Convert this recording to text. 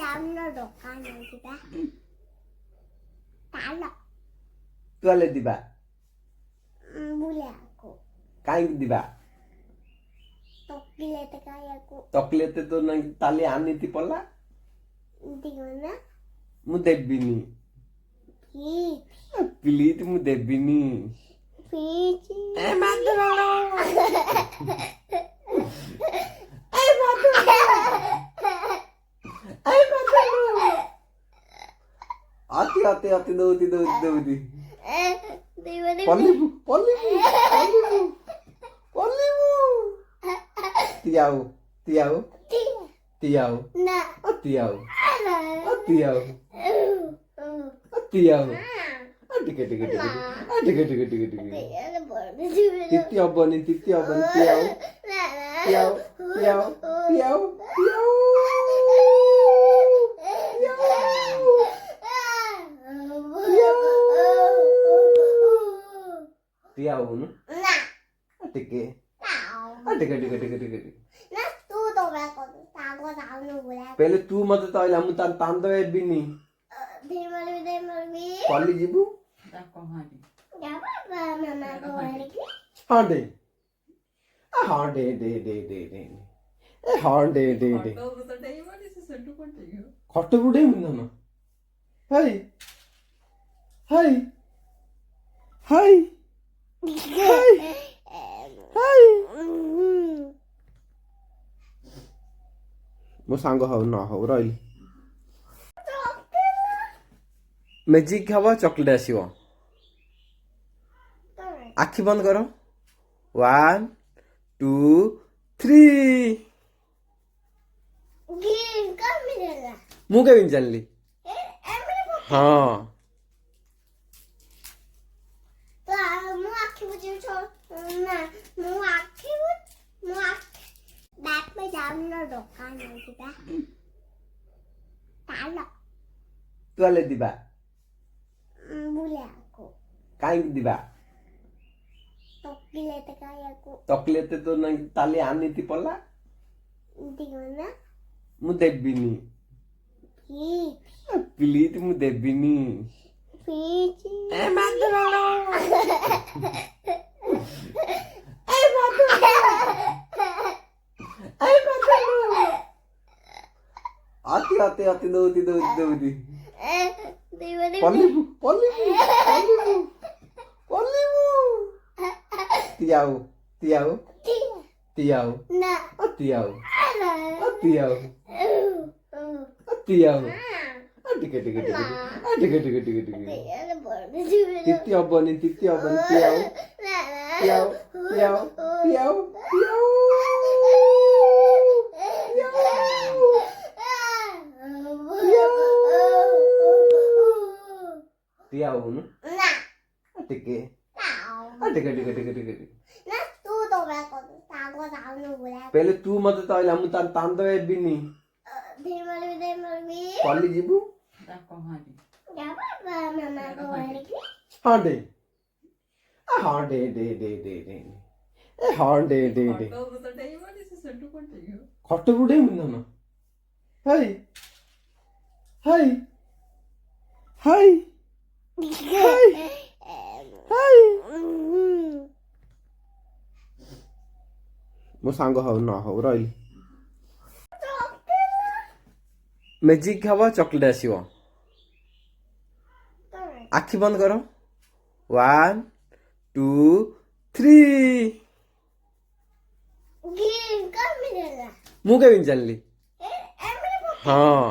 ଯାଉନ ଦୋକାନ ଯିବା ଚାଲ କୁଆଲେ ଯିବା ବୁଲିବାକୁ କାହିଁକି ଯିବା ଚକୋଲେଟ ଖାଇବାକୁ ଚକୋଲେଟ ତ ନାଇଁ ତାଲି ଆନିତି ପଲା ଦିଅ ନା ମୁଁ ଦେବିନି ପ୍ଲିଜ ପ୍ଲିଜ ମୁଁ ଦେବିନି ପ୍ଲିଜ ଏ ମାଧୁରାଳ ଅତି ଅତି ଦଉତି ଦଉତି ଦଉତି ପଲିବୁ ପଲିବୁ ପଲିବୁ ପଲିବୁ ତିଆଉ ତିଆଉ ତିଆଉ ନା ତିଆଉ ତିଆଉ ତିଆଉ ଟିକେ ଟିକେ ଟିକେ ଟିକେ ଟିକେ ଟିକେ ଟିକେ ତିତି ହବନି ତିଆଉ ତିଆଉ ତିଆଉ ତିଆଉ ତିଆଉ ତିଆଉନୁ ଟିକେ ଟିକେ ଟିକେ ଟିକେ ଟିକେ पहले तू मत तइला मु तान तान दे बिनी कॉलेज जीबू हाँ दे हाँ दे दे दे दे दे हाँ दे दे दे खट बुडे मुना हाय हाय हाय हाय हाय मो सांग हव न हव रही मैजिक हवा चॉकलेट आसीबो आखि बंद करो 1 2 3 मु के बिन जानली हाँ ଦୋକାନ ଯିବା ଚାଲ तुआले दिबा ବୁଲିବାକୁ काहिंक दिबा ଚକୋଲେଟ ଖାଇବାକୁ चॉकलेट तो नहीं ताली आनिति पला ଦିଅ ନା मु देबिनी ପ୍ଲିଜ प्लीज मु देबिनी ପ୍ଲିଜ ए माधुराल अति अति अति दौती दौती दौती पलिबु पलिबु पलिबु पलिबु तियाउ तियाउ तियाउ ना तियाउ तियाउ तियाउ ଟିକେ ଟିକେ ଟିକେ ଟିକେ ଟିକେ ଟିକେ ଟିକେ ତିତି ହବନି ତିଆଉ ତିଆଉ ତିଆଉ ତିଆଉ ତିଆଉ ତିଆଉନୁ ଟିକେ ଟିକେ ଟିକେ ଟିକେ ଟିକେ पहले तू मत तइला मु तान तान दे बिनी कॉलेज जीबू हाँ दे हाँ दे दे दे दे दे हाँ दे दे दे खट बुडे मुना हाय हाय हाय हाय हाय मो सांग हव न हव रही मैजिक हवा चॉकलेट आसीबो आखि बंद करो 1 2 3 मु के बिन जानली हाँ